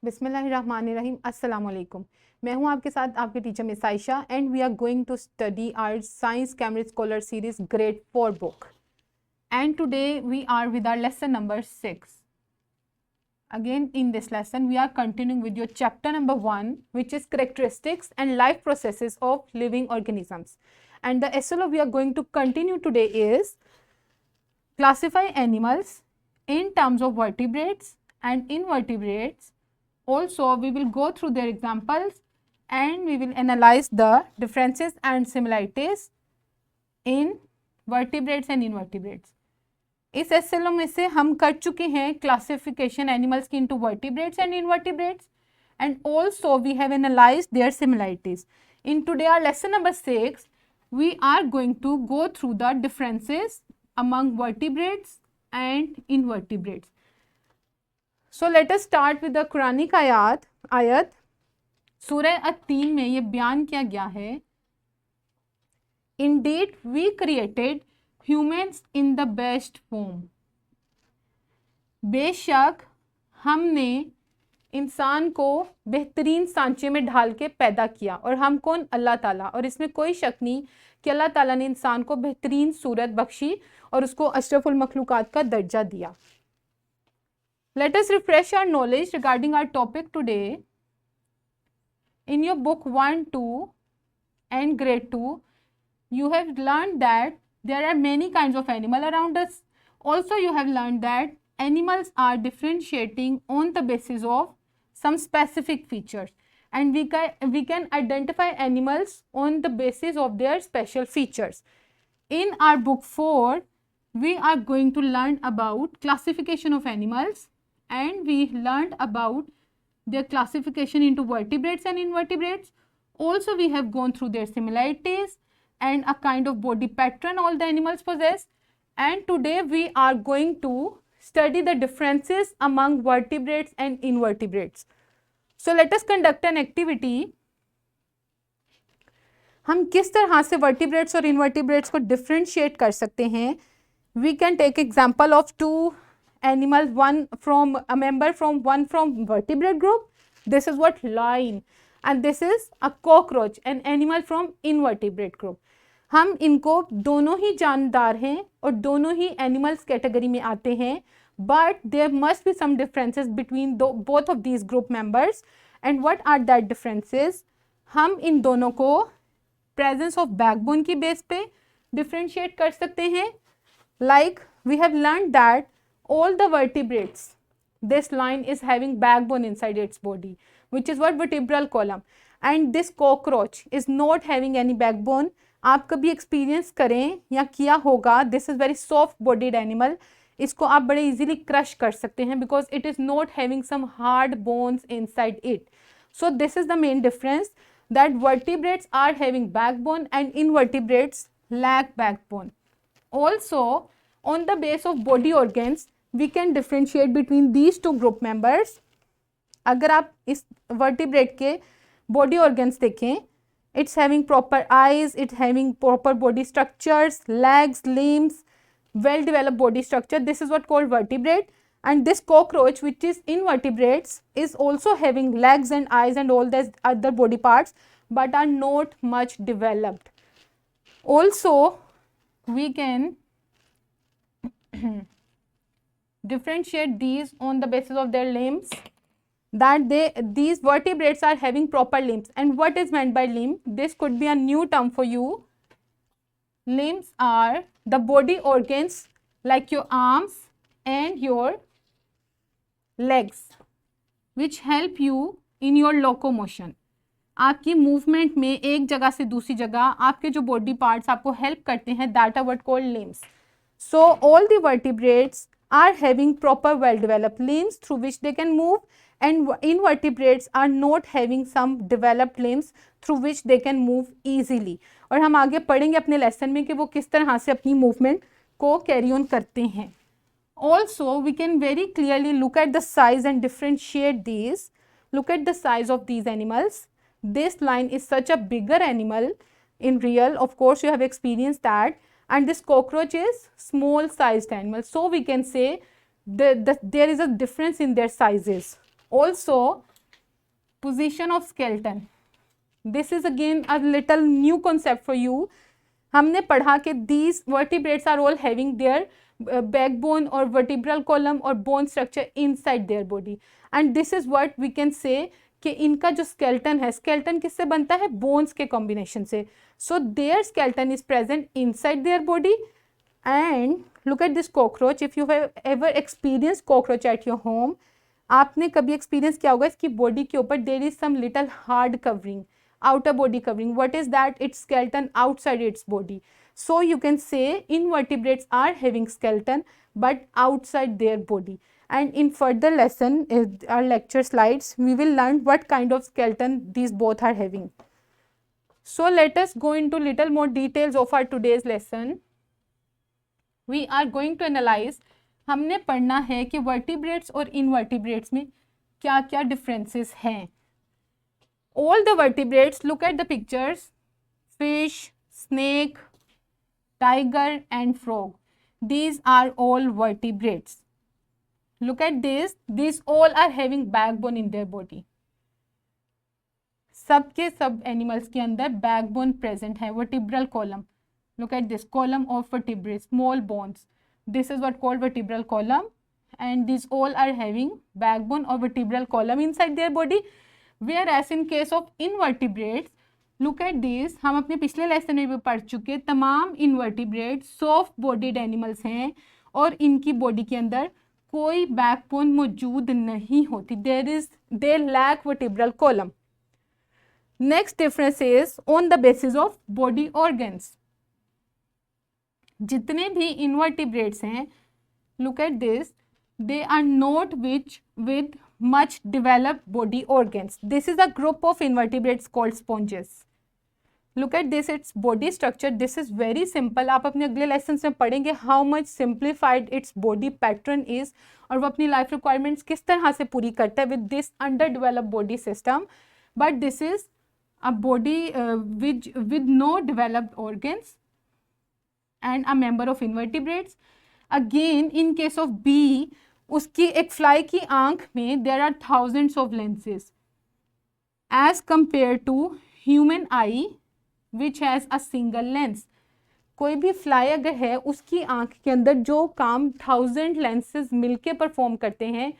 बिस्मिल्लाहिर्रहमानिर्रहीम, अस्सलाम वालेकुम। मैं हूं आपके साथ आपके teacher miss Ayesha and we are going to study our science Cambridge scholar series grade 4 book and today we are with our lesson number 6. Again in this lesson we are continuing with your chapter number 1, which is characteristics and life processes of living organisms, and the SLO we are going to continue today is classify animals in terms of vertebrates and invertebrates. Also, we will go through their examples and we will analyze the differences and similarities in vertebrates and invertebrates. इस SLO में से हम कर चुके हैं classification animals की into vertebrates and invertebrates and also we have analysed their similarities. In today our lesson number 6 we are going to go through the differences among vertebrates and invertebrates. So let us start with the Quranic ayat. सूरह अत-तीन में ये बयान किया गया है, Indeed we created humans in the best form. बेशक हमने इंसान को बेहतरीन सांचे में ढाल के पैदा किया. और हम कौन? अल्लाह ताला. और इसमें कोई शक नहीं कि अल्लाह ताला ने इंसान को बेहतरीन सूरत बख्शी और उसको अशरफुल मखलूकात का दर्जा दिया. Let us refresh our knowledge regarding our topic today. In your book 1, 2 and grade 2, you have learned that there are many kinds of animal around us. Also, you have learned that animals are differentiating on the basis of some specific features, and we can identify animals on the basis of their special features. In our book 4, we are going to learn about classification of animals, and we learned about their classification into vertebrates and invertebrates. Also, we have gone through their similarities and a kind of body pattern all the animals possess. And today we are going to study the differences among vertebrates and invertebrates. So let us conduct an activity. हम किस तरह से vertebrates और invertebrates को differentiate कर सकते हैं? We can take example of two animals, one from a member from vertebrate group. This is what lion, and this is a cockroach, an animal from invertebrate group. हम इनको दोनों ही जानदार हैं और दोनों ही एनिमल्स कैटेगरी में आते हैं, but there must be some differences between both of these group members. And what are that differences? हम इन दोनों को प्रेजेंस ऑफ बैकबोन की बेस पे डिफरेंशिएट कर सकते हैं. Like we have learn that all the vertebrates, this lion is having backbone inside its body, which is what vertebral column, and this cockroach is not having any backbone. आप कभी experience करें या किया होगा, this is very soft bodied animal. इसको आप बड़े easily crush कर सकते हैं because it is not having some hard bones inside it. So this is the main difference, that vertebrates are having backbone and invertebrates lack backbone. Also on the base of body organs we can differentiate between these two group members. अगर आप इस vertebrate के body organs देखें, it's having proper eyes, it's having proper body structures, legs, limbs, well developed body structure. This is what called vertebrate. And this cockroach, which is invertebrates, is also having legs and eyes and all these other body parts, but are not much developed. Also, we can differentiate these on the basis of their limbs, that these vertebrates are having proper limbs. And what is meant by limb? This could be a new term for you. Limbs are the body organs like your arms and your legs which help you in your locomotion. आपकी movement में एक जगह से दूसरी जगह आपके जो body parts आपको हेल्प करते हैं, that are what called limbs. So all the vertebrates are having proper well developed limbs through which they can move, and invertebrates are not having some developed limbs through which they can move easily. और हम आगे पढ़ेंगे अपने lesson में कि वो किस तरह से अपनी मूवमेंट को कैरी ऑन करते हैं. Also we can very clearly look at the size and differentiate these. Look at the size of these animals. This lion is such a bigger animal in real, of course you have experienced that. And this cockroach is small sized animal. So we can say there is a difference in their sizes. Also, position of skeleton. This is again a little new concept for you. हमने पढ़ा कि these vertebrates are all having their backbone or vertebral column or bone structure inside their body, and this is what we can say कि इनका जो skeleton है, skeleton किससे बनता है? bones के combination से. So their skeleton is present inside their body. And look at this cockroach. If you have ever experienced cockroach at your home, आपने कभी एक्सपीरियंस किया होगा इसकी बॉडी के ऊपर there is some little hard covering, outer body covering. What is that? Its skeleton outside its body. So you can say invertebrates are having skeleton but outside their body. And in further lesson, our lecture slides, we will learn what kind of skeleton these both are having. So let us go into little more details of our today's lesson. We are going to analyze, हमने पढ़ना है कि vertebrates और invertebrates में क्या क्या differences हैं. All the vertebrates, look at the pictures, fish, snake, tiger and frog. These are all vertebrates. Look at this, these all are having backbone in their body. सबके सब animals के अंदर backbone present है, vertebral column. Look at this column of vertebrae, small bones. This is what called vertebral column, and these all are having backbone or vertebral column inside their body. Whereas in case of invertebrates, look at this, हम अपने पिछले lesson में भी पढ़ चुके, तमाम invertebrates soft bodied animals हैं और इनकी बॉडी के अंदर कोई बैकबोन मौजूद नहीं होती. They lack vertebral column. Next difference is on the basis of body organs. जितने भी invertebrates हैं, look at this, they are not with much developed body organs. This is a group of invertebrates called sponges. Look at this, its body structure. This is very simple. आप अपने अगले lesson में पढ़ेंगे how much simplified its body pattern is और वो अपनी life requirements किस तरह से पूरी करता है with this underdeveloped body system. But this is a body with no developed organs and a member of invertebrates. Again, in case of bee, उसकी एक फ्लाई की आंख में there are thousands of lenses as compared to human eye which has a single lens. कोई भी fly अगर है उसकी आंख के अंदर जो काम 1000 lenses मिलके परफॉर्म करते हैं,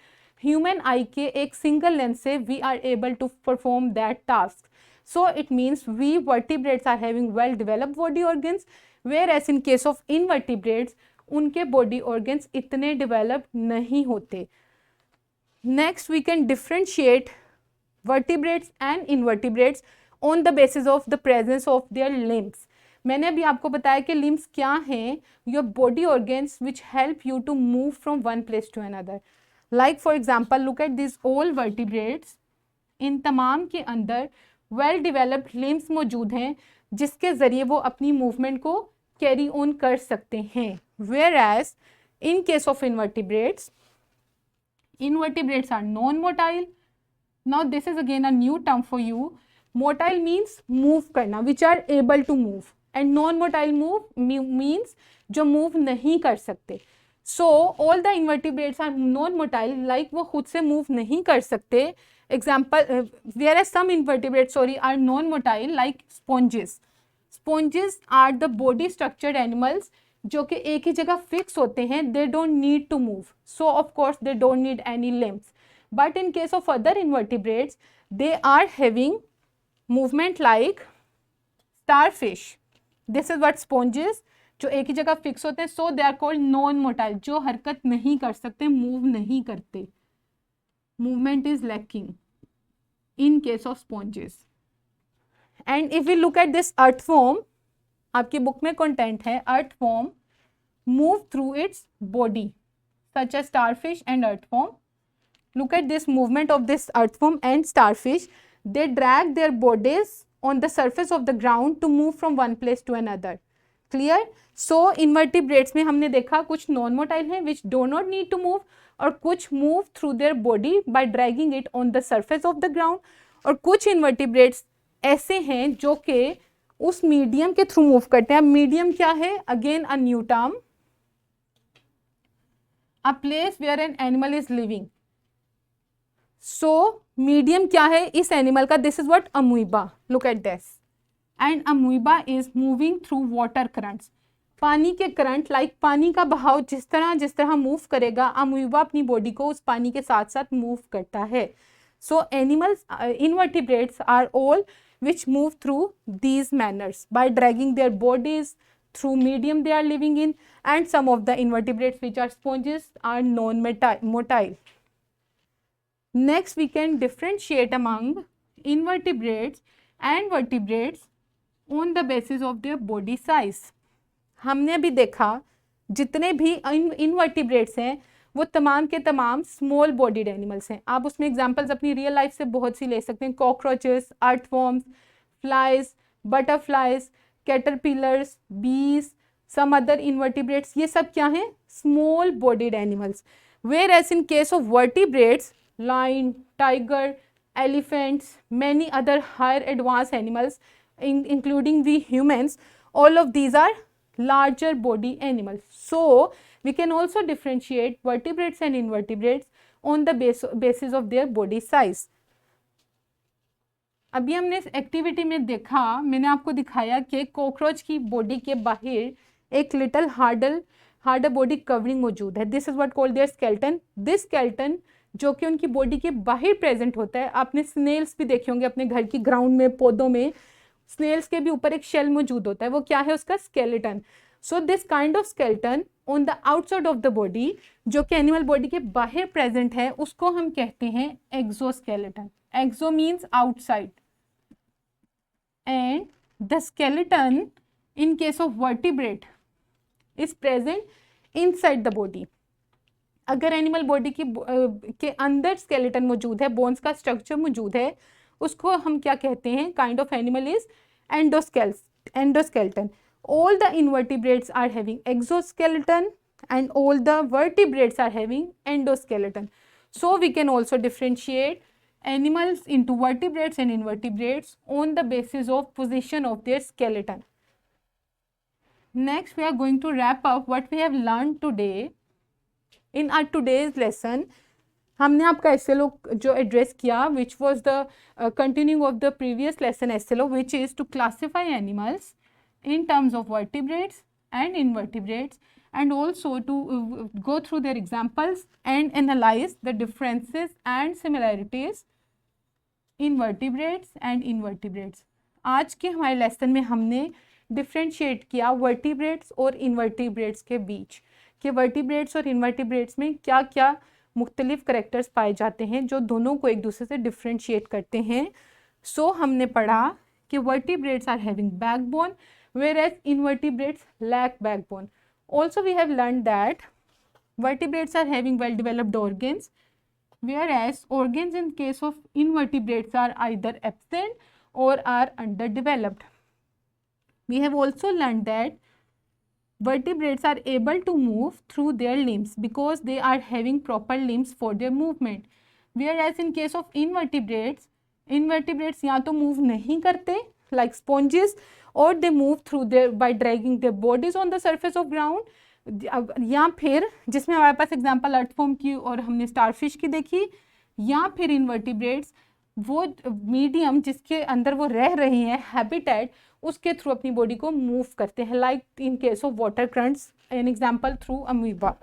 ह्यूमन आई के एक सिंगल लेंस से we are able to perform that task. So it means we vertebrates are having well developed body organs, whereas in case of invertebrates उनके बॉडी ऑर्गन्स इतने डेवलप नहीं होते. Next we can differentiate vertebrates and invertebrates on the basis of the presence of their limbs. मैंने अभी आपको बताया कि limbs क्या हैं, your body organs which help you to move from one place to another. Like for example look at this all vertebrates, इन तमाम के अंदर वेल डिवेलप्ड लिम्स मौजूद हैं जिसके ज़रिए वो अपनी मूवमेंट को कैरी ऑन कर सकते हैं. Whereas in case of invertebrates are non-motile. Now this is again a new term for you. Motile means move करना, which are able to move, and non-motile means जो move नहीं कर सकते. So all the invertebrates are non-motile, like वो खुद से move नहीं कर सकते. Example, whereas some invertebrates are non-motile, like sponges. Sponges are the body structured animals जो कि एक ही जगह फिक्स होते हैं. They don't need to move, so of course they don't need any limbs. But in case of other invertebrates they are having movement like starfish. This is what sponges, जो एक ही जगह फिक्स होते हैं. So they are called non motile, जो हरकत नहीं कर सकते, मूव नहीं करते. Movement is lacking in case of sponges. And if we look at this earthworm, आपकी बुक में कंटेंट है earthworm move through its body such as starfish and earthworm. Look at this movement of this earthworm and starfish. They drag their bodies on the surface of the ground to move from one place to another. Clear? So invertebrates में हमने देखा कुछ non motile हैं which do not need to move, और कुछ move through their body by dragging it on the surface of the ground, और कुछ invertebrates ऐसे हैं जो कि उस मीडियम के थ्रू मूव करते हैं. मीडियम क्या है? Again a new term, a place where an animal is living. So medium क्या है इस एनिमल का? This is what amoeba, look at this, and amoeba is moving through water currents, पानी के करंट, पानी का बहाव जिस तरह मूव करेगा, अमूबा अपनी बॉडी को उस पानी के साथ साथ मूव करता है. So animals, invertebrates are all which move through these manners by dragging their bodies through medium they are living in, and some of the invertebrates which are sponges are non-motile. Next we can differentiate among invertebrates and vertebrates on the basis of their body size. हमने अभी देखा जितने भी invertebrates हैं वो तमाम के तमाम स्मॉल बॉडीड एनिमल्स हैं. आप उसमें एग्जांपल्स अपनी रियल लाइफ से बहुत सी ले सकते हैं. Cockroaches, earthworms, flies, butterflies, caterpillars, bees, some other invertebrates, ये सब क्या हैं? Small bodied animals. Where as in case of vertebrates, lion, tiger, elephants, many other higher advance animals including we humans, all of these are larger body animals. So we can also differentiate vertebrates and invertebrates on the basis of their body size. अभी हमने इस activity में देखा, मैंने आपको दिखाया कि cockroach की बॉडी के बाहर एक लिटिल हार्डर बॉडी कवरिंग मौजूद है. This is what called their skeleton. This skeleton जो कि उनकी बॉडी के बाहर प्रेजेंट होता है. आपने स्नेल्स भी देखे होंगे अपने घर की ग्राउंड में, पौधों में स्नेल्स के भी ऊपर एक शेल मौजूद होता है, वो क्या है? उसका skeleton. So this kind of skeleton on the outside of the body, जो कि एनिमल बॉडी के बाहर प्रेजेंट है, उसको हम कहते हैं exoskeleton. Exo means outside, and the skeleton in case of vertebrate is present inside the body. अगर एनिमल बॉडी के अंदर स्केलेटन मौजूद है, बोन्स का स्ट्रक्चर मौजूद है, उसको हम क्या कहते हैं? Kind of animal is endoskeleton. All the invertebrates are having exoskeleton and all the vertebrates are having endoskeleton. So we can also differentiate animals into vertebrates and invertebrates on the basis of position of their skeleton. Next we are going to wrap up what we have learned today. In our today's lesson, हमने आपका SLO जो address किया, which was the continuing of the previous lesson SLO, which is to classify animals in terms of vertebrates and invertebrates, and also to go through their examples and analyze the differences and similarities in vertebrates and invertebrates. आज के हमारे lesson में हमने differentiate किया vertebrates और invertebrates के बीच, कि vertebrates और इनवर्टिब्रेट्स में क्या क्या मुख्तलिफ करेक्टर्स पाए जाते हैं जो दोनों को एक दूसरे से डिफ्रेंशिएट करते हैं. सो हमने पढ़ा कि vertebrates are having backbone, whereas invertebrates lack backbone. Also we have learned that vertebrates are having well developed organs, whereas organs in case of invertebrates are either absent or are underdeveloped. We have also learned that vertebrates are able to move through their limbs because they are having proper limbs for their movement, whereas in case of invertebrates या तो move नहीं करते like sponges, or they move through their by dragging their bodies on the surface of ground. या फिर जिसमें हमारे पास example earthworm की और हमने स्टारफिश की देखी, या फिर इनवर्टिब्रेट्स वो मीडियम जिसके अंदर वो रह रही हैं, हैबिटेट, उसके थ्रू अपनी बॉडी को मूव करते हैं, like in case of water currents, an example through amoeba.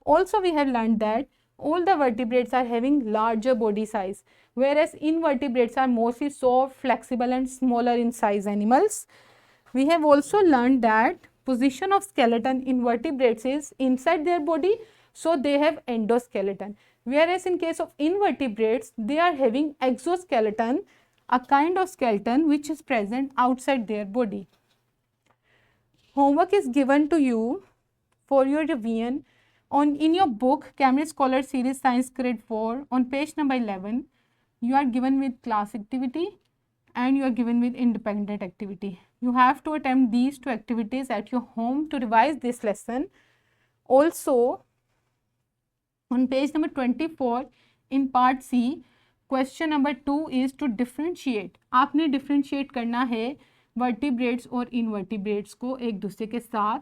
Also we have learn that all the vertebrates are having larger body size, whereas invertebrates are mostly soft, flexible and smaller in size animals. We have also learned that position of skeleton in vertebrates is inside their body, so they have endoskeleton, whereas in case of invertebrates they are having exoskeleton, a kind of skeleton which is present outside their body. Homework is given to you for your revision. In your book Cambridge Scholar Series Science Grade 4, on page number 11, you are given with class activity and you are given with independent activity. You have to attempt these two activities at your home to revise this lesson. Also, on page number 24 in part C, question number 2 is to differentiate. आपने differentiate करना है vertebrates और invertebrates को एक दूसरे के साथ.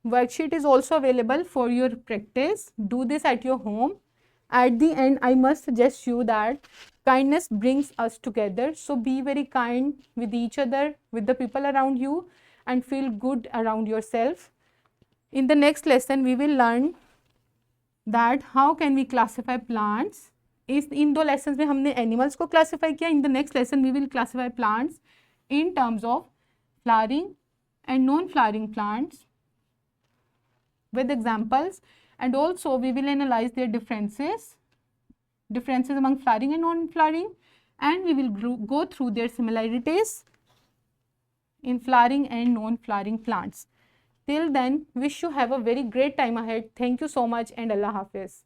Worksheet is also available for your practice. Do this at your home at the end, I must suggest you that kindness brings us together. So be very kind with each other, with the people around you, and feel good around yourself. In the next lesson, we will learn that how can we classify plants. इस इन 2 lessons में हमने animals को classify किया. In the next lesson, we will classify plants in terms of flowering and non-flowering plants with examples, and also we will analyze their differences among flowering and non-flowering, and we will go through their similarities in flowering and non-flowering plants. Till then, wish you have a very great time ahead. Thank you so much and Allah Hafiz.